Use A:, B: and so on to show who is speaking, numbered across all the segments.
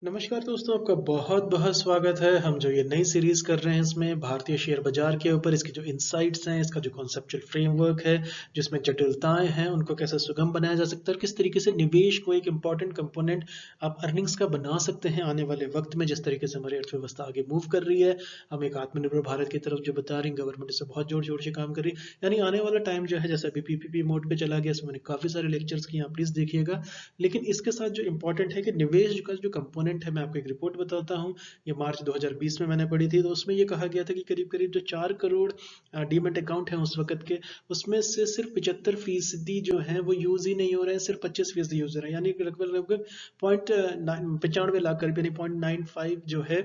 A: नमस्कार दोस्तों, आपका बहुत बहुत स्वागत है। हम जो ये नई सीरीज कर रहे हैं इसमें भारतीय शेयर बाजार के ऊपर इसके जो इनसाइट्स हैं, इसका जो कॉन्सेप्चुअल फ्रेमवर्क है, जिसमें जटिलताएं हैं उनको कैसे सुगम बनाया जा सकता है और किस तरीके से निवेश को एक इम्पॉर्टेंट कंपोनेंट आप अर्निंग्स का बना सकते हैं आने वाले वक्त में। जिस तरीके से हमारी अर्थव्यवस्था आगे मूव कर रही है, हम एक आत्मनिर्भर भारत की तरफ जो बता रही है, गवर्नमेंट इसे बहुत जोर शोर से काम कर रही है। यानी आने वाला टाइम जो है, जैसे अभी पीपीपी मोड पे चला गया, इसमें मैंने काफी सारे लेक्चर्स किए, आप प्लीज देखिएगा। लेकिन इसके साथ जो इम्पोर्टेंट है कि निवेश का जो कंपोनेंट है, मैं आपको एक रिपोर्ट बताता हूँ। ये मार्च 2020 में मैंने पढ़ी थी, तो उसमें ये कहा गया था कि करीब करीब जो 4 करोड़ डीमेट अकाउंट है उस वक्त के, उसमें से सिर्फ 75% जो है वो यूज ही नहीं हो रहे हैं, सिर्फ 25% यूज हो रहे हैं। यानी कि लगभग लगभग पॉइंट 95 लाख करीब, यानी 0.95 जो है,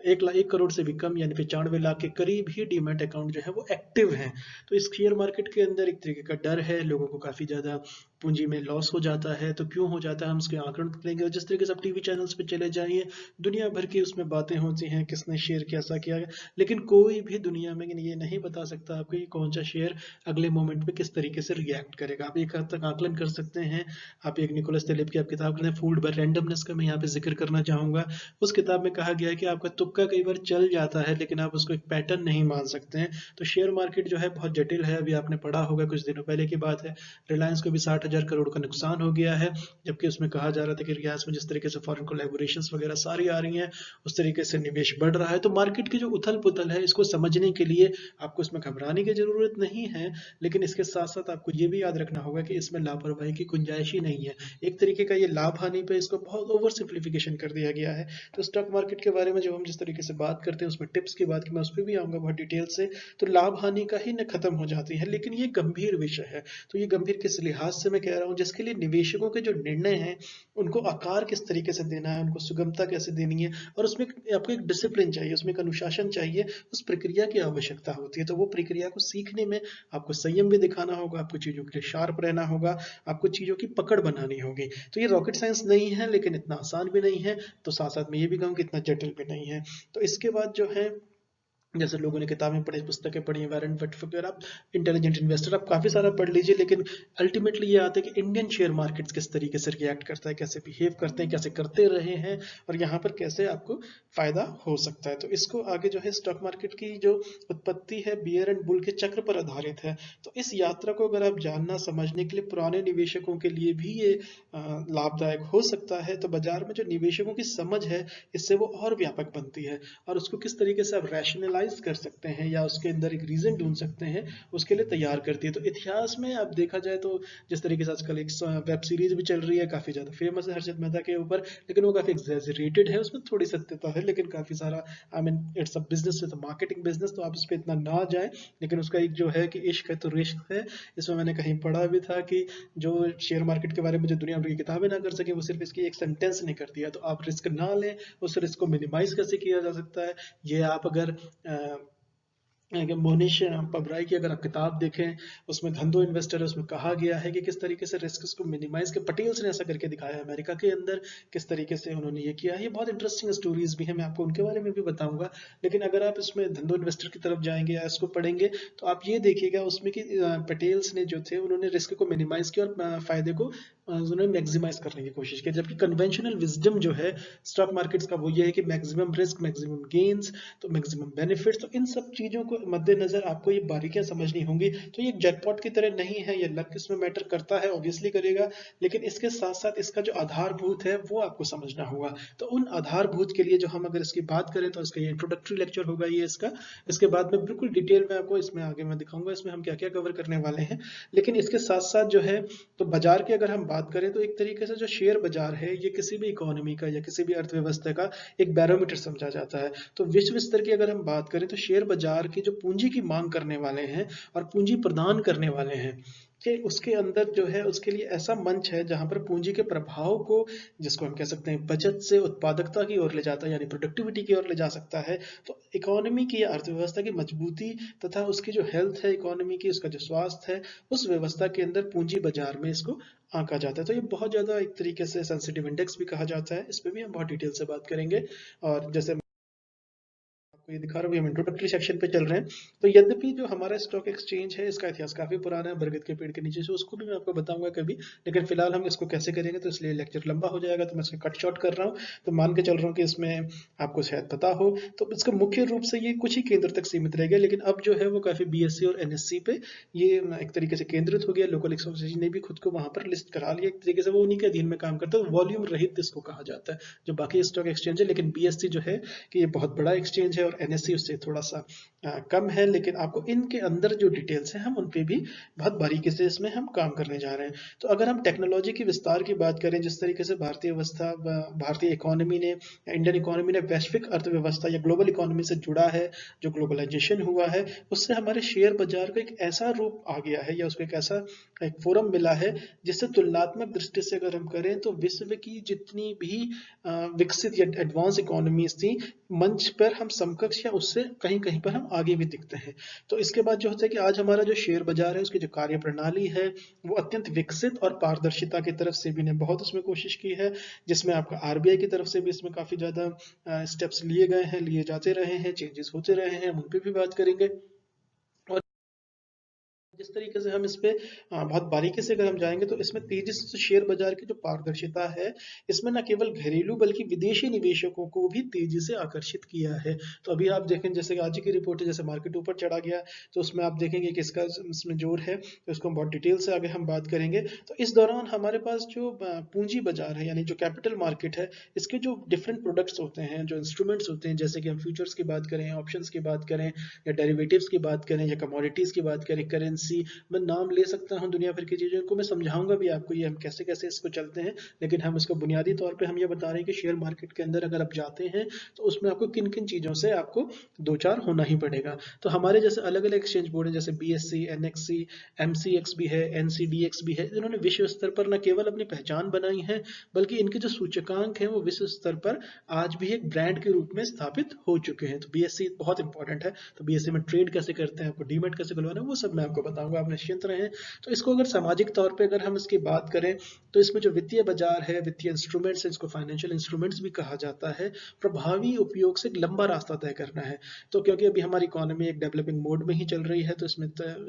A: 1 करोड़ से भी कम, यानी 95 लाख के करीब ही डीमेट अकाउंट जो है वो एक्टिव हैं। तो इस शेयर मार्केट के अंदर एक तरीके का डर है, लोगों को काफी ज्यादा पूंजी में लॉस हो जाता है। तो क्यों हो जाता है, हम उसके आंकड़े लेंगे। और जिस तरीके से आप टीवी चैनल्स पे चले जाइए, दुनिया भर की उसमें बातें होती हैं, किसने शेयर कैसा किया है, लेकिन कोई भी दुनिया में ये नहीं बता सकता आपको कि कौन सा शेयर अगले मोमेंट पे किस तरीके से रिएक्ट करेगा। आप एक हद तक आकलन कर सकते हैं। आप एक निकोलस तलेब की आप किताब लें, फूल्ड बाय रैंडमनेस, का मैं यहाँ पे जिक्र करना चाहूंगा। उस किताब में कहा गया है कि आपका तुक्का कई बार चल जाता है, लेकिन आप उसको एक पैटर्न नहीं मान सकते हैं। तो शेयर मार्केट जो है बहुत जटिल है। अभी आपने पढ़ा होगा, कुछ दिनों पहले की बात है, रिलायंस को भी 60,000 करोड़ का नुकसान हो गया है। जबकि उसमें कहा जा रहा था कि रिलायंस में जिस तरीके से फॉरेन कोलैबोरेशंस वगैरह सारी आ रही हैं, उस तरीके से निवेश बढ़ रहा है। तो मार्केट की जो उथल पुथल है, इसको समझने के लिए आपको इसमें घबराने की जरूरत नहीं है। लेकिन इसके साथ साथ आपको ये भी याद रखना होगा कि इसमें लापरवाही की गुंजाइश ही नहीं है। एक तरीके का ये लाभ हानि पे इसको बहुत ओवर सिंप्लीफिकेशन कर दिया गया है। तो स्टॉक मार्केट के बारे में जब हम जिस तरीके से बात करते हैं, उसमें टिप्स की बात की, मैं उस पर भी आऊंगा बहुत डिटेल से। तो लाभ हानि का ही न खत्म हो जाती है, लेकिन ये गंभीर विषय है। तो ये गंभीर किस लिहाज से मैं कह रहा हूँ, जिसके लिए निवेशकों के जो निर्णय हैं उनको आकार किस तरीके से देना है, उनको सुगमता कैसे देनी है, और उसमें आपको एक डिसिप्लिन चाहिए, उसमें एक अनुशासन चाहिए, उस प्रक्रिया की आवश्यकता होती है। तो वो प्रक्रिया को सीखने में आपको संयम भी दिखाना होगा, आपको चीज़ों के लिए शार्प रहना होगा, आपको चीज़ों की पकड़ बनानी होगी। तो ये रॉकेट साइंस नहीं है, लेकिन इतना आसान भी नहीं है। तो साथ साथ में ये भी कहूँ कि इतना जटिल भी नहीं है। तो इसके बाद जो है, जैसे लोगों ने किताबें पढ़ी, पुस्तकें पढ़ी, वॉरेन बफेट वगैरह, आप इंटेलिजेंट इन्वेस्टर आप काफ़ी सारा पढ़ लीजिए। लेकिन अल्टीमेटली ये आता है कि इंडियन शेयर मार्केट्स किस तरीके से रिएक्ट करता है, कैसे बिहेव करते हैं, कैसे करते रहे हैं, और यहाँ पर कैसे आपको फायदा हो सकता है। तो इसको आगे जो है, स्टॉक मार्केट की जो उत्पत्ति है बियर एंड बुल के चक्र पर आधारित है। तो इस यात्रा को अगर आप जानना समझने के लिए, पुराने निवेशकों के लिए भी ये लाभदायक हो सकता है। तो बाजार में जो निवेशकों की समझ है, इससे वो और व्यापक बनती है। और उसको किस तरीके से आप रैशनलाइज कर सकते हैं या उसके अंदर एक रीजन ढूंढ सकते हैं, उसके लिए तैयार करती है। तो इतिहास में आप देखा जाए तो, जिस तरीके से आजकल एक वेब सीरीज भी चल रही है, काफी ज्यादा फेमस है हर्षद मेहता के ऊपर, लेकिन वो काफी एग्जैजरेटेड है, उसमें थोड़ी सत्यता है, लेकिन काफी सारा, I mean it's a business, it's a marketing business, तो आप इस पे इतना ना जाए। लेकिन उसका एक जो है कि इश्क है तो रिश्क है। इसमें मैंने कहीं पढ़ा भी था कि जो शेयर मार्केट के बारे में जो दुनिया भर की किताबें ना कर सके, वो सिर्फ इसकी एक सेंटेंस ने कर दिया। तो आप रिस्क ना लें, उस रिस्क को मिनिमाइज कैसे किया जा सकता है, ये आप अगर मोनिश पबराई की अगर आप किताब देखें, उसमें धंधो इन्वेस्टर है, उसमें कहा गया है कि किस तरीके से रिस्क को मिनिमाइज के, पटेल्स ने ऐसा करके दिखाया है अमेरिका के अंदर, किस तरीके से उन्होंने ये किया है। ये बहुत इंटरेस्टिंग स्टोरीज भी है, मैं आपको उनके बारे में भी बताऊंगा। लेकिन अगर आप इसमें धंधो इन्वेस्टर की तरफ जाएंगे या इसको पढ़ेंगे, तो आप ये देखिएगा उसमें कि पटेल्स ने जो थे, उन्होंने रिस्क को मिनिमाइज किया और फायदे को उन्होंने मैक्सिमाइज करने की कोशिश की। जबकि कन्वेंशनल विजडम जो है स्टॉक मार्केट्स का, वो ये है कि मैक्सिमम रिस्क, मैक्सिमम गेन्स, तो मैक्सिमम बेनिफिट्स। तो इन सब चीजों को मद्देनजर आपको ये बारीकियां समझनी होंगी। तो ये जैकपॉट की तरह नहीं है, ये लक इसमें मैटर करता है, ऑब्वियसली करेगा, लेकिन इसके साथ साथ इसका जो आधारभूत है वो आपको समझना होगा। तो उन आधारभूत के लिए जो हम अगर इसकी बात करें, तो इसका ये इंट्रोडक्टरी लेक्चर होगा ये इसका। इसके बाद में बिल्कुल डिटेल में आपको इसमें आगे मैं दिखाऊंगा इसमें हम क्या क्या कवर करने वाले हैं। लेकिन इसके साथ साथ जो है, तो बाजार की अगर हम बात करें, तो एक तरीके से जो शेयर बाजार है, ये किसी भी इकोनॉमी का या किसी भी अर्थव्यवस्था का एक बैरोमीटर समझा जाता है। तो विश्व स्तर की अगर हम बात करें, तो शेयर बाजार की जो पूंजी की मांग करने वाले हैं और पूंजी प्रदान करने वाले हैं, कि उसके अंदर जो है, उसके लिए ऐसा मंच है जहां पर पूंजी के प्रभाव को, जिसको हम कह सकते हैं बचत से उत्पादकता की ओर ले जाता है, यानी प्रोडक्टिविटी की ओर ले जा सकता है। तो इकोनॉमी की या अर्थव्यवस्था की मजबूती तथा उसकी जो हेल्थ है इकोनॉमी की, उसका जो स्वास्थ्य है, उस व्यवस्था के अंदर पूंजी बाजार में इसको आंका जाता है। तो ये बहुत ज्यादा एक तरीके से सेंसिटिव इंडेक्स भी कहा जाता है, इस पे भी हम बहुत डिटेल से बात करेंगे। और जैसे आपको ये दिखा रहा हूँ, हम इंट्रोडक्टरी सेक्शन पे चल रहे हैं। तो यद्यपि जो हमारा स्टॉक एक्सचेंज है इसका इतिहास काफी पुराना है, बरगद के पेड़ के नीचे से, उसको भी मैं आपको बताऊंगा कभी, लेकिन फिलहाल हम इसको कैसे करेंगे तो इसलिए लेक्चर लंबा हो जाएगा, तो मैं इसको कट शॉर्ट कर रहा हूँ। तो मान के चल रहा हूँ कि इसमें आपको शायद पता हो, तो इसका मुख्य रूप से ये कुछ ही केंद्र तक सीमित रह गया, लेकिन अब जो है वो काफी बीएससी और एनएससी पे ये एक तरीके से केंद्रित हो गया। लोकल एक्सचेंज ने भी खुद को वहां पर लिस्ट करा लिया, एक तरीके से वो उन्हीं के अधीन में काम करता है, वॉल्यूम रहित इसको कहा जाता है जो बाकी स्टॉक एक्सचेंज है। लेकिन बीएससी जो है कि ये बहुत बड़ा एक्सचेंज है और एनएससी उससे थोड़ा सा कम है, लेकिन आपको इनके अंदर जो डिटेल्स हैं हम उन पे भी बहुत बारीकी से इसमें हम काम करने जा रहे हैं। तो अगर हम टेक्नोलॉजी की विस्तार की बात करें, जिस तरीके से भारतीय अवस्था, भारतीय इकोनॉमी ने, इंडियन इकोनॉमी ने वैश्विक अर्थव्यवस्था या ग्लोबल इकोनॉमी से जुड़ा है, जो ग्लोबलाइजेशन हुआ है उससे हमारे शेयर बाजार को एक ऐसा रूप आ गया है या उसको एक ऐसा एक फोरम मिला है जिससे तुलनात्मक दृष्टि से अगर हम करें तो विश्व की जितनी भी विकसित या एडवांस इकोनॉमीज थी, मंच पर हम समकक्ष या उससे कहीं कहीं पर हम आगे भी दिखते हैं। तो इसके बाद जो होता है कि आज हमारा जो शेयर बाजार है उसकी जो कार्य प्रणाली है वो अत्यंत विकसित और पारदर्शिता की तरफ से भी ने बहुत उसमें कोशिश की है, जिसमें आपका आरबीआई की तरफ से भी इसमें काफी ज्यादा स्टेप्स लिए गए हैं, लिए जाते रहे हैं, चेंजेस होते रहे हैं, हम उन पे भी बात करेंगे। और जिस तरीके से हम इस पे बहुत बारीकी से अगर हम जाएंगे तो इसमें तेजी से शेयर बाजार की जो पारदर्शिता है इसमें न केवल घरेलू बल्कि विदेशी निवेशकों को भी तेजी से आकर्षित किया है। तो अभी आप देखें जैसे कि आज की रिपोर्ट है, जैसे मार्केट ऊपर चढ़ा गया तो उसमें आप देखेंगे कि इसका इसमें जोर है, तो इसको हम बहुत डिटेल से आगे हम बात करेंगे। तो इस दौरान हमारे पास जो पूंजी बाजार है यानी जो कैपिटल मार्केट है, इसके जो डिफरेंट प्रोडक्ट्स होते हैं, जो इंस्ट्रूमेंट्स होते हैं, जैसे कि हम फ्यूचर्स की बात करें, ऑप्शंस की बात करें, या डेरिवेटिव्स की बात करें, या कमोडिटीज की बात करें, करेंसी, मैं नाम ले सकता हूँ दुनिया भर की चीज़ों को, मैं समझाऊंगा भी आपको ये हम कैसे कैसे इसको चलते हैं। लेकिन हम इसको बुनियादी तौर पे हम ये बता रहे हैं कि शेयर मार्केट के अंदर अगर आप जाते हैं तो उसमें आपको किन किन चीज़ों से आपको दो चार होना ही पड़ेगा। तो हमारे जैसे अलग अलग एक्सचेंज बोर्ड है, जैसे बीएससी, एनएक्सी, एमसीएक्स भी है, एनसीडीएक्स भी है, इन्होंने विश्व स्तर पर न केवल अपनी पहचान बनाई है बल्कि इनके जो सूचकांक हैं वो विश्व स्तर पर आज भी एक ब्रांड के रूप में स्थापित हो चुके हैं। तो बीएससी बहुत इंपॉर्टेंट है। तो बीएससी में ट्रेड कैसे करते हैं, आपको डीमेट कैसे खुलवाना है, वो सब मैं आपको बताऊंगा, आप निश्चिंत रहें। तो इसको अगर सामाजिक तौर पे अगर हम इसकी बात करें तो इसमें जो वित्तीय बाजार है, वित्तीय इंस्ट्रूमेंट्स है, इसको फाइनेंशियल इंस्ट्रूमेंट्स भी कहा जाता है, प्रभावी उपयोग से एक लंबा रास्ता तय करना है। तो क्योंकि अभी हमारी इकोनॉमी एक डेवलपिंग मोड में ही चल रही है तो इसमें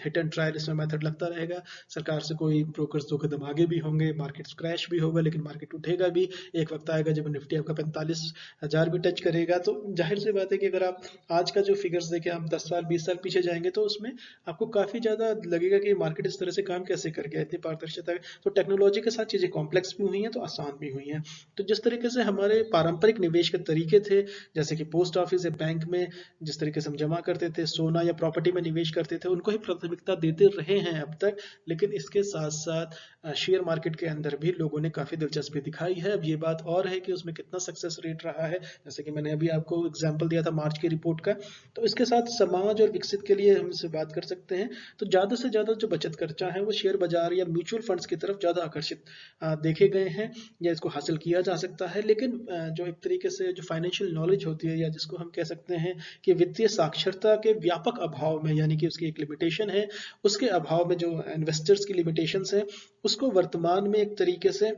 A: हिट एंड ट्रायल इसमें मेथड लगता रहेगा। सरकार से कोई ब्रोकर्स दो कदम आगे भी होंगे, मार्केट क्रैश भी होगा लेकिन मार्केट उठेगा भी। एक वक्त आएगा जब निफ्टी आपका 45,000 भी टच करेगा। तो जाहिर सी बात है कि अगर आप आज का जो फिगर्स देखें, आप 10 साल 20 साल पीछे जाएंगे तो उसमें आपको काफी ज्यादा लगेगा कि मार्केट इस तरह से काम कैसे कर गया, इतनी पारदर्शिता है। तो टेक्नोलॉजी के साथ चीजें कॉम्प्लेक्स भी हुई हैं तो आसान भी हुई हैं। तो जिस तरीके से हमारे पारंपरिक निवेश के तरीके थे, जैसे कि पोस्ट ऑफिस या बैंक में जिस तरीके से हम जमा करते थे, सोना या प्रॉपर्टी में निवेश करते थे, उनको ही प्राथमिकता देते रहे हैं अब तक। लेकिन इसके साथ साथ शेयर मार्केट के अंदर भी लोगों ने काफी दिलचस्पी दिखाई है। अब ये बात और है कि उसमें कितना सक्सेस रेट रहा है, जैसे कि मैंने अभी आपको एग्जांपल दिया था मार्च की रिपोर्ट का। तो इसके साथ समाज और विकसित के लिए हम इससे बात कर सकते हैं। तो ज़्यादा से ज़्यादा जो बचत खर्चा है वो शेयर बाजार या म्यूचुअल फंड्स की तरफ ज़्यादा आकर्षित देखे गए हैं या इसको हासिल किया जा सकता है। लेकिन जो एक तरीके से जो फाइनेंशियल नॉलेज होती है या जिसको हम कह सकते हैं कि वित्तीय साक्षरता के व्यापक अभाव में, यानी कि उसकी एक लिमिटेशन है, उसके अभाव में जो इन्वेस्टर्स की लिमिटेशंस है उसको वर्तमान में एक तरीके से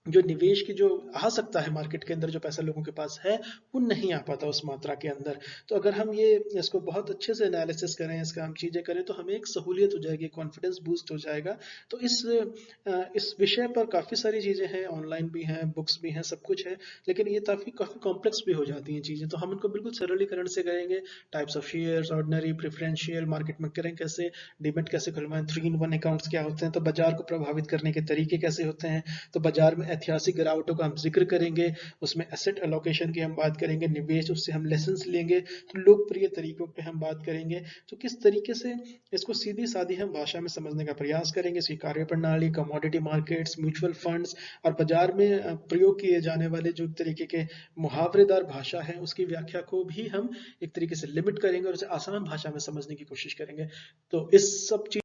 A: जो निवेश की जो आ सकता है मार्केट के अंदर, जो पैसा लोगों के पास है वो नहीं आ पाता उस मात्रा के अंदर। तो अगर हम ये इसको बहुत अच्छे से एनालिसिस करें, इसका हम चीज़ें करें तो हमें एक सहूलियत हो जाएगी, कॉन्फिडेंस बूस्ट हो जाएगा। तो इस विषय पर काफ़ी सारी चीज़ें हैं, ऑनलाइन भी हैं, बुक्स भी हैं, सब कुछ है, लेकिन ये काफ़ी कॉम्प्लेक्स भी हो जाती हैं चीज़ें। तो हम इनको बिल्कुल सरलीकरण से करेंगे। Types of shares, ordinary, preferential, market में करें कैसे, डिमेट कैसे खुलवाएं, 3-in-1 अकाउंट्स क्या होते हैं, तो बाजार को प्रभावित करने के तरीके कैसे होते हैं, तो बाजार में ऐतिहासिक गिरावटों का हम जिक्र करेंगे, उसमें एसेट एलोकेशन की हम बात करेंगे, निवेश उससे हम लेसन्स लेंगे, तो लोकप्रिय तरीकों पे हम बात करेंगे। तो किस तरीके से इसको सीधी सादी हम भाषा में समझने का प्रयास करेंगे, इसकी कार्यप्रणाली, कमोडिटी मार्केट्स, म्यूचुअल फंड्स और बाजार में प्रयोग किए जाने वाले जो तरीके के मुहावरेदार भाषा है उसकी व्याख्या को भी हम एक तरीके से लिमिट करेंगे और उसे आसान भाषा में समझने की कोशिश करेंगे। तो इस सब चीज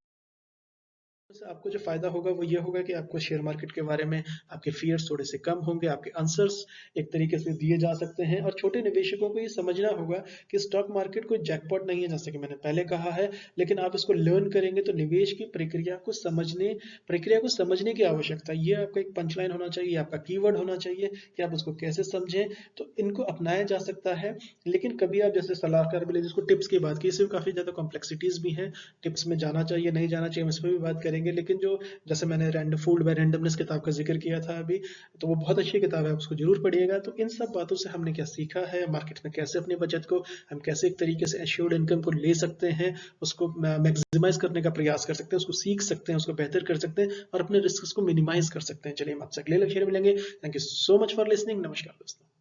A: से आपको जो फ़ायदा होगा वो ये होगा कि आपको शेयर मार्केट के बारे में आपके फ़ियर्स थोड़े से कम होंगे, आपके आंसर्स एक तरीके से दिए जा सकते हैं और छोटे निवेशकों को ये समझना होगा कि स्टॉक मार्केट कोई जैकपॉट नहीं है, जैसे कि मैंने पहले कहा है, लेकिन आप इसको लर्न करेंगे तो निवेश की प्रक्रिया को समझने की आवश्यकता है। ये आपका एक पंच लाइन होना चाहिए, आपका कीवर्ड होना चाहिए कि आप उसको कैसे समझें। तो इनको अपनाया जा सकता है, लेकिन कभी आप जैसे सलाहकार मिले जिसको टिप्स की बात की, इसमें काफ़ी ज़्यादा कॉम्प्लेक्सिटीज़ भी हैं, टिप्स में जाना चाहिए नहीं जाना चाहिए हम इस पर भी बात करेंगे। लेकिन जो जैसे मैंने फूल्ड बाय रैंडमनेस किताब का जिक्र किया था अभी, तो वो बहुत अच्छी किताब है, आप उसको जरूर पढ़िएगा। तो इन सब बातों से हमने क्या सीखा है, मार्केट में कैसे अपनी बचत को हम कैसे एक तरीके से एश्योर्ड इनकम को ले सकते हैं, उसको मैक्सिमाइज करने का प्रयास कर सकते हैं, उसको सीख सकते हैं, उसको बेहतर कर सकते हैं और अपने रिस्क को मिनिमाइज कर सकते हैं। चलिए हम आपसे अगले लेक्चर में मिलेंगे। Thank you so much for listening. नमस्कार दोस्तों।